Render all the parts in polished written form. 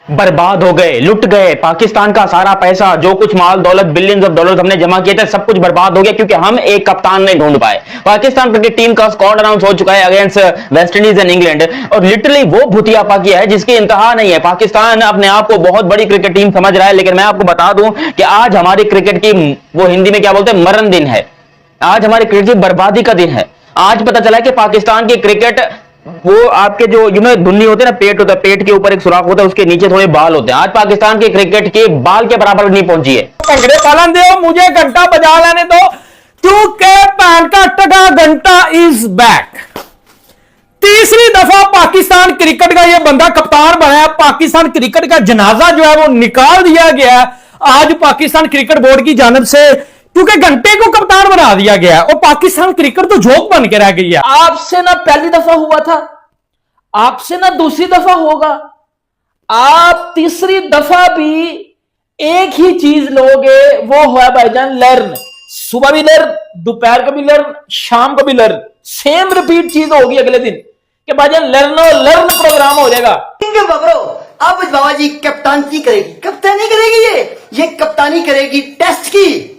बर्बाद हो गए, लुट गए। पाकिस्तान का सारा पैसा, जो कुछ माल दौलत, बिलियंस ऑफ डॉलर्स हमने जमा किए थे, सब कुछ बर्बाद हो गया क्योंकि हम एक कप्तान नहीं ढूंढ पाए। पाकिस्तान क्रिकेट टीम का स्क्वाड अनाउंस हो चुका है against West Indies and England, और लिटरली वो भूतियापा किया है जिसकी इंतहा नहीं है। पाकिस्तान अपने आप को बहुत बड़ी क्रिकेट टीम समझ रहा है, लेकिन मैं आपको बता दूं कि आज हमारी क्रिकेट की, वो हिंदी में क्या बोलते हैं, मरण दिन है। आज हमारी क्रिकेट की बर्बादी का दिन है। आज पता चला कि पाकिस्तान की क्रिकेट, वो आपके जो धुन्नी होते हैं ना, पेट होता है, पेट के ऊपर एक सुराख होता है, उसके नीचे थोड़े बाल होते हैं। आज पाकिस्तान की क्रिकेट के बाल के बराबर नहीं पहुंची है। भंगड़े पालन दो, मुझे घंटा बजा लेने दो, क्योंकि पैन का टका घंटा इज बैक। तीसरी दफा पाकिस्तान क्रिकेट का यह बंदा कप्तान बना है। पाकिस्तान क्रिकेट का जनाजा जो है वो निकाल दिया गया है आज पाकिस्तान क्रिकेट बोर्ड की जानब से, क्योंकि घंटे को कप्तान बना दिया गया है और पाकिस्तान क्रिकेट तो जोक बन के रह गई है। आपसे ना पहली दफा हुआ था, आपसे ना दूसरी दफा होगा, आप तीसरी दफा भी एक ही चीज लोगे, वो हुआ भाईजान लर्न। सुबह भी लर्न, दोपहर को भी लर्न, शाम को भी लर्न, सेम रिपीट चीज होगी अगले दिन कि भाईजान लर्न प्रोग्राम हो जाएगा। अब बाबा जी कप्तानी करेगी, कप्तानी करेगी, ये कप्तानी करेगी टेस्ट की।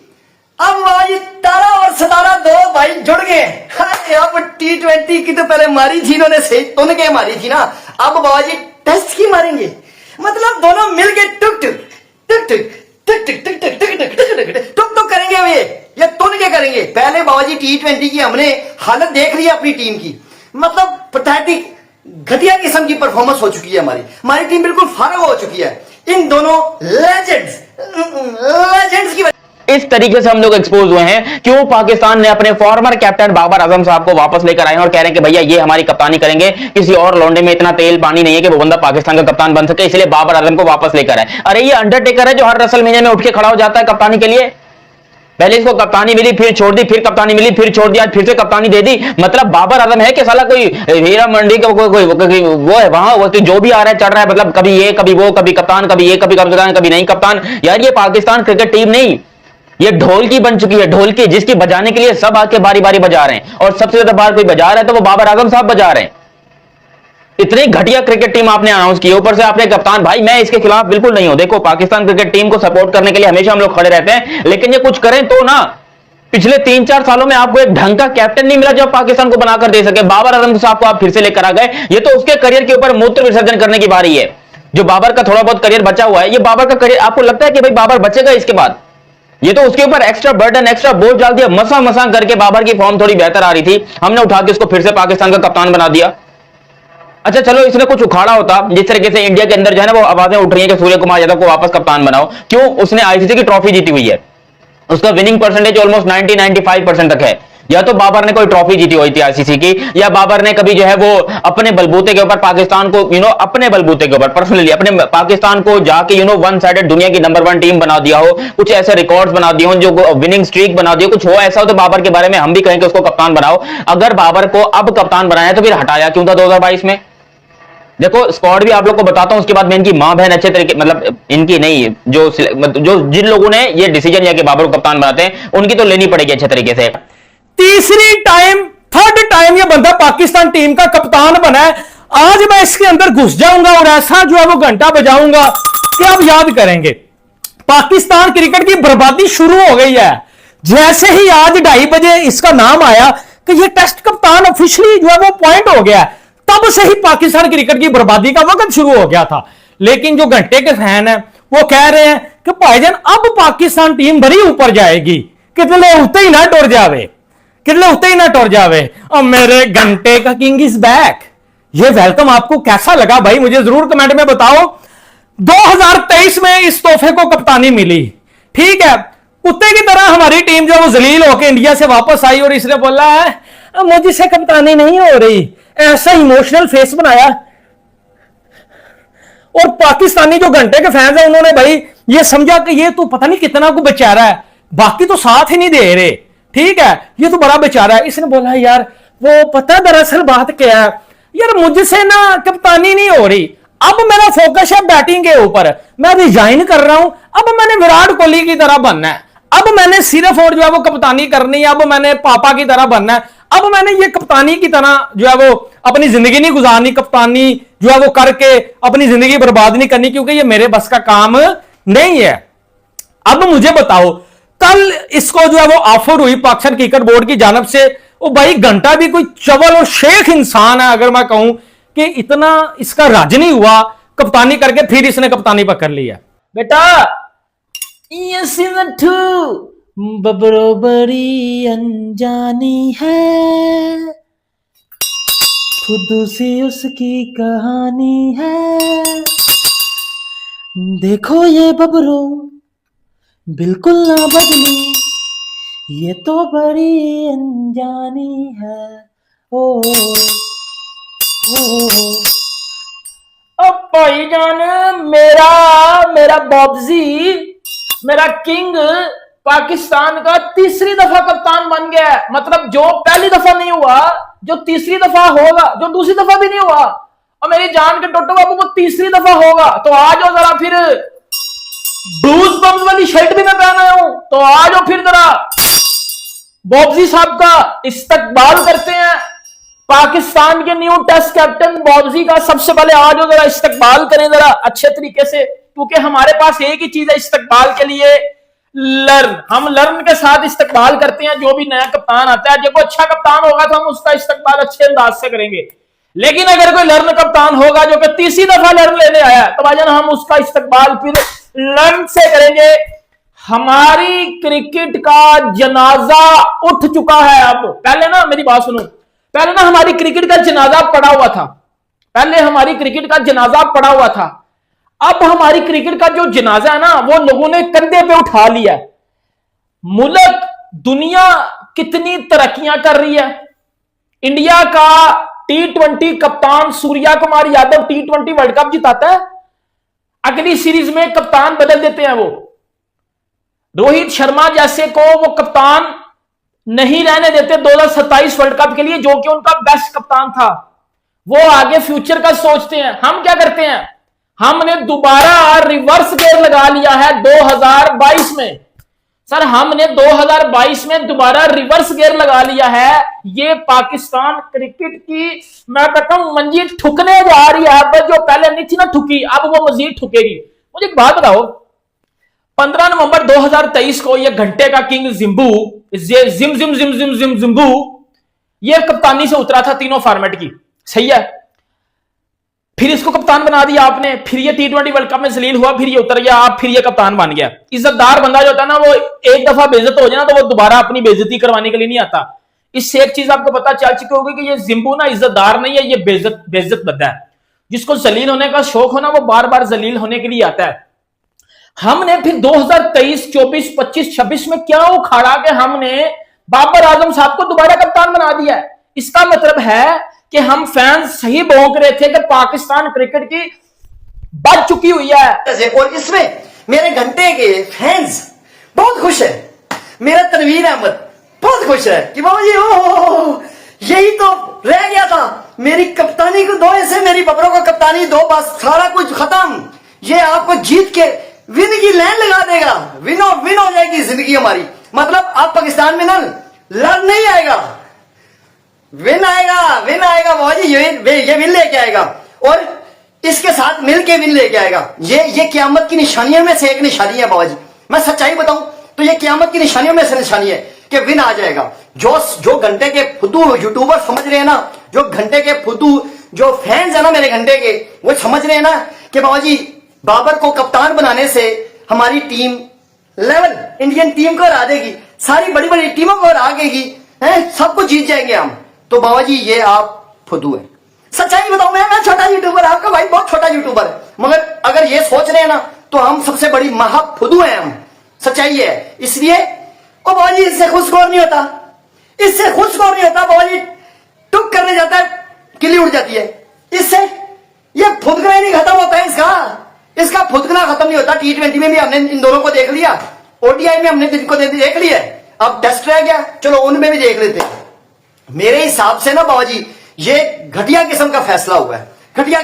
अब आज तारा और सितारा दो भाई जुड़ गए। अब T20 की तो पहले मारी थी इन्होंने, से तुन के मारी थी ना, अब बाबा जी टेस्ट की मारेंगे। मतलब दोनों मिलके टुक टुक टुक टुक टुक टुक टुक टुक टुक टुक टुक टुक टुक करेंगे। ये तुन के करेंगे। पहले बाबा जी T20 की हमने हालत देख ली अपनी टीम की, मतलब पैथेटिक घटिया किस्म की परफॉर्मेंस हो चुकी है। हमारी टीम बिल्कुल फारग हो चुकी है इन दोनों लेजेंड्स की। इस तरीके से हम लोग एक्सपोज हुए हैं। क्यों? पाकिस्तान ने अपने फॉर्मर कैप्टन बाबर आजम साहब को वापस लेकर आए और कह रहे हैं कि भैया ये हमारी कप्तानी करेंगे, किसी और लौंडे में इतना तेल पानी नहीं है कि वो बंदा पाकिस्तान का कप्तान बन सके, इसलिए बाबर आजम को वापस लेकर आए। अरे ये अंडरटेकर है जो हर रेसलमेनिया में उठ के खड़ा हो जाता है कप्तानी के लिए। पहले इसको कप्तानी मिली, फिर छोड़ दी, फिर कप्तानी मिली, फिर छोड़ दी, आज फिर से कप्तानी दे दी। मतलब बाबर आजम है कि साला कोई हीरा मंडी का कोई वो है वहां, वो जो भी आ रहा है चढ़ रहा है, मतलब कभी ये कभी वो, कभी कप्तान, कभी ये कभी कप्तान, कभी नहीं कप्तान। यार ये पाकिस्तान क्रिकेट टीम नहीं, ये ढोलकी बन चुकी है, ढोलकी जिसकी बजाने के लिए सब आके बारी बारी बजा रहे हैं, और सबसे ज्यादा बार कोई बजा रहा है तो वो बाबर आजम साहब बजा रहे हैं। इतनी घटिया क्रिकेट टीम आपने अनाउंस की, ऊपर से आपने कप्तान। भाई मैं इसके खिलाफ बिल्कुल नहीं हूं। देखो पाकिस्तान क्रिकेट टीम को सपोर्ट करने के लिए हमेशा हम लोग खड़े रहते हैं, लेकिन ये कुछ करें तो ना। पिछले 3-4 सालों में आपको एक ढंग का कैप्टन नहीं मिला जो पाकिस्तान को बनाकर दे सके। बाबर आजम साहब को आप फिर से लेकर आ गए, ये तो उसके करियर के ऊपर मूत्र विसर्जन करने की बारी है। जो बाबर का थोड़ा बहुत करियर बचा हुआ है, ये बाबर का करियर, आपको लगता है कि भाई बाबर बचेगा इसके बाद? ये तो उसके ऊपर एक्स्ट्रा बर्डन, एक्स्ट्रा बोझ डाल दिया। मसा करके बाबर की फॉर्म थोड़ी बेहतर आ रही थी, हमने उठा के उसको फिर से पाकिस्तान का कप्तान बना दिया। अच्छा चलो इसने कुछ उखाड़ा होता, जिस तरीके से इंडिया के अंदर जो है ना वो आवाजें उठ रही हैं कि सूर्य कुमार यादव को वापस कप्तान बनाओ। क्यों? उसने आईसीसी की ट्रॉफी जीती हुई है, उसका विनिंग परसेंटेज ऑलमोस्ट 90-95% तक है। या तो बाबर ने कोई ट्रॉफी जीती हुई थी आईसीसी की, या बाबर ने कभी जो है वो अपने बलबूते के ऊपर पाकिस्तान को अपने बलबूते के ऊपर पर्सनली अपने पाकिस्तान को जाके वन साइडेड दुनिया की नंबर 1 टीम बना दिया हो, कुछ ऐसे रिकॉर्ड्स बना दिए हो, जो विनिंग स्ट्रीक बना दिए, कुछ हो ऐसा हो तो बाबर के बारे में हम भी कहें कि उसको कप्तान बनाओ। अगर बाबर को अब कप्तान बनाया तो फिर हटाया क्यों था 2022 में? देखो स्क्वाड भी आप लोग को बताता हूं, उसके बाद मैं इनकी मां बहन अच्छे तरीके, मतलब इनकी नहीं, जो जिन लोगों ने ये डिसीजन लिया कि बाबर को कप्तान बनाते हैं, उनकी तो लेनी पड़ेगी अच्छे तरीके से। थर्ड टाइम ये बंदा पाकिस्तान टीम का कप्तान बना है। आज मैं इसके अंदर घुस जाऊंगा और ऐसा जो है वो घंटा बजाऊंगा कि आप याद करेंगे। पाकिस्तान क्रिकेट की बर्बादी शुरू हो गई है। जैसे ही आज 2:30 बजे इसका नाम आया कि ये टेस्ट कप्तान ऑफिशियली जो है वो अपॉइंट हो गया, तब से ही पाकिस्तान क्रिकेट की बर्बादी का वक्त शुरू हो गया था। लेकिन जो घंटे के फैन है वो कह रहे हैं कि भाईजान अब पाकिस्तान टीम बड़ी ऊपर जाएगी, कितने उठते ही ना टुर जावे, कितने उठते ही ना टुर जावे। और मेरे घंटे का किंग इज बैक। ये वेलकम आपको कैसा लगा भाई? मुझे जरूर कमेंट में बताओ। 2023 में इस तोहफे को कप्तानी मिली, ठीक है, कुत्ते की तरह हमारी टीम जो वो जलील होकर इंडिया से वापस आई और इसने बोला है मुझसे कप्तानी नहीं हो रही, ऐसा इमोशनल फेस बनाया। और पाकिस्तानी जो घंटे के फैंस हैं उन्होंने भाई ये समझा कि ये तो पता नहीं कितना को बेचारा है, बाकी तो साथ ही नहीं दे रहे, ठीक है, ये तो बड़ा बेचारा है। इसने बोला यार वो पता दरअसल बात क्या है यार, मुझसे ना कप्तानी नहीं हो रही, अब मेरा फोकस है बैटिंग के ऊपर, मैं रिजाइन कर रहा हूं, अब मैंने विराट कोहली की तरह बनना है, अब मैंने सिर्फ और जो है वो कप्तानी करनी है, अब मैंने पापा की तरह बनना है, अब मैंने ये कप्तानी की तरह जो है वो अपनी जिंदगी नहीं गुजारनी, कप्तानी जो है वो करके अपनी जिंदगी बर्बाद नहीं करनी, क्योंकि ये मेरे बस का काम नहीं है। अब मुझे बताओ, कल इसको जो है वो ऑफर हुई पाकिस्तान क्रिकेट बोर्ड की जानब से, वो भाई घंटा भी कोई चवल और शेख इंसान है, अगर मैं कहूं कि इतना इसका राज नहीं हुआ कप्तानी करके फिर इसने कप्तानी पकड़ ली है। बेटा ये सीजन 2 बरोबरी अनजानी है, खुद सी उसकी कहानी है, देखो ये बबरो बिल्कुल ना बदली, ये तो बड़ी अनजानी है। ओ अब भाईजान मेरा बॉब्जी, मेरा किंग पाकिस्तान का तीसरी दफा कप्तान बन गया है। मतलब जो पहली दफा नहीं हुआ, जो तीसरी दफा होगा, जो दूसरी दफा भी नहीं हुआ, और मेरी जान के टोटो बाबू को तीसरी दफा होगा। तो आ जाओ जरा फिर, ब्लूज बम्स वाली शर्ट भी मैं पहन आया हूं, तो आ जाओ फिर जरा बॉब्जी साहब का इस्तकबाल करते हैं। पाकिस्तान के न्यू टेस्ट कैप्टन बॉब्जी का सबसे पहले आ जाओ जरा इस्तकबाल करें जरा अच्छे तरीके से, क्योंकि हमारे पास एक ही चीज है इस्तकबाल के लिए, लर्न। हम लर्न के साथ इस्तकबाल करते हैं जो भी नया कप्तान आता है। जब वो अच्छा कप्तान होगा तो हम उसका इस्तकबाल अच्छे अंदाज से करेंगे, लेकिन अगर कोई लर्न कप्तान होगा जो कि तीसरी दफा लर्न लेने आया, तो भाईजान हम उसका इस्तकबाल फिर लर्न से करेंगे। हमारी क्रिकेट का जनाजा उठ चुका है। अब पहले ना मेरी बात सुनो, पहले ना हमारी क्रिकेट का जनाजा पड़ा हुआ था, पहले हमारी क्रिकेट का जनाजा पड़ा हुआ था। अब हमारी क्रिकेट का जो जनाजा है ना, वो लोगों ने कंधे पे उठा लिया। मुल्क दुनिया कितनी तरक्कियां कर रही है। इंडिया का T20 कप्तान Surya Kumar Yadav T20 world cup जिताता है, अगली सीरीज में कप्तान बदल देते हैं वो। रोहित शर्मा जैसे को वो कप्तान नहीं रहने देते 2027 वर्ल्ड कप के लिए, जो कि उनका बेस्ट कप्तान था। वो आगे फ्यूचर का सोचते हैं। हम क्या करते हैं, हमने दोबारा रिवर्स गेयर लगा लिया है 2022 में। सर हमने 2022 में दोबारा रिवर्स गेयर लगा लिया है। ये पाकिस्तान क्रिकेट की मैं कहता हूं मंजिल ठुकने जा रही है। बस जो पहले नहीं थी ना ठुकी, अब वो मजीद ठुकेगी। मुझे एक बात बताओ, 15 नवंबर 2023 को ये घंटे का किंग जिम्बू जिम्बू ये कप्तानी से उतरा था तीनों फॉर्मेट की, सही है। फिर इसको कप्तान बना दिया आपने, फिर ये T20 वर्ल्ड कप में जलील हुआ, फिर ये उतर गया, आप फिर ये कप्तान बन गया। इज्जतदार बंदा जो होता है ना, वो एक दफा बेइज्जत हो जाए ना, तो वो दोबारा अपनी बेइज्जती करवाने के लिए नहीं आता। इससे एक चीज आपको पता चल चुकी होगी कि ये जिम्बू ना इज्जतदार नहीं है, ये बेइज्जत बंदा है। जिसको जलील होने का शौक हो ना, वो बार बार जलील होने के लिए आता है। हमने फिर 2023, 24, 25, 26 में क्या उखाड़ा कि हमने बाबर आजम साहब को दोबारा कप्तान बना दिया है। इसका मतलब है कि हम फैंस सही भौंक रहे थे कि पाकिस्तान क्रिकेट की बच चुकी हुई है। और इसमें मेरे घंटे के फैंस बहुत खुश है। मेरा तनवीर अहमद बहुत खुश है कि बाबा जी ओ यही तो रह गया था, मेरी कप्तानी को दो, ऐसे मेरी बबरों को कप्तानी दो, बस सारा कुछ खत्म। ये आपको जीत के विन की लाइन लगा देगा, विन हो जाएगी जिंदगी हमारी। मतलब आप पाकिस्तान में ना लड़ नहीं आएगा, विन आएगा बाबा जी। ये विन लेके आएगा और इसके साथ मिलके विन लेके आएगा। ये क़यामत की निशानियों में से एक निशानी है बाबा जी। मैं सच्चाई बताऊं तो ये क़यामत की निशानियों में से निशानी है कि विन आ जाएगा। जो घंटे के फुद्दू यूट्यूबर समझ रहे हैं ना, जो घंटे के फुद्दू जो फैंस है ना मेरे घंटे के, वो समझ रहे हैं ना कि बाबा जी बाबर को कप्तान बनाने से हमारी टीम लेवल इंडियन टीम को हरा देगी, सारी बड़ी बड़ी टीमों को हरा देगी, सब कुछ जीत जाएंगे हम। तो बाबा जी ये आप फुद्दू है। सच्चाई बताऊं, मैं छोटा यूट्यूबर, आपका भाई बहुत छोटा यूट्यूबर है, मगर अगर ये सोच रहे हैं ना तो हम सबसे बड़ी महा फुद्दू हैं हम। सच्चाई है। इसलिए ओ बाबा जी इससे खुश स्कोर नहीं होता, इससे खुश स्कोर नहीं होता। बाबा जी टुक करने जाता है, किली उड़ जाती है। इससे ये फुदकना ही नहीं खत्म होता है, इसका फुदकना खत्म नहीं होता। T20 में भी हमने इन दोनों को देख लिया, ODI में हमने इनको देख लिया, अब टेस्ट रह गया, चलो उनमें भी देख लेते हैं। मेरे हिसाब से ना बाबा जी ये घटिया किस्म का फैसला हुआ है, घटिया।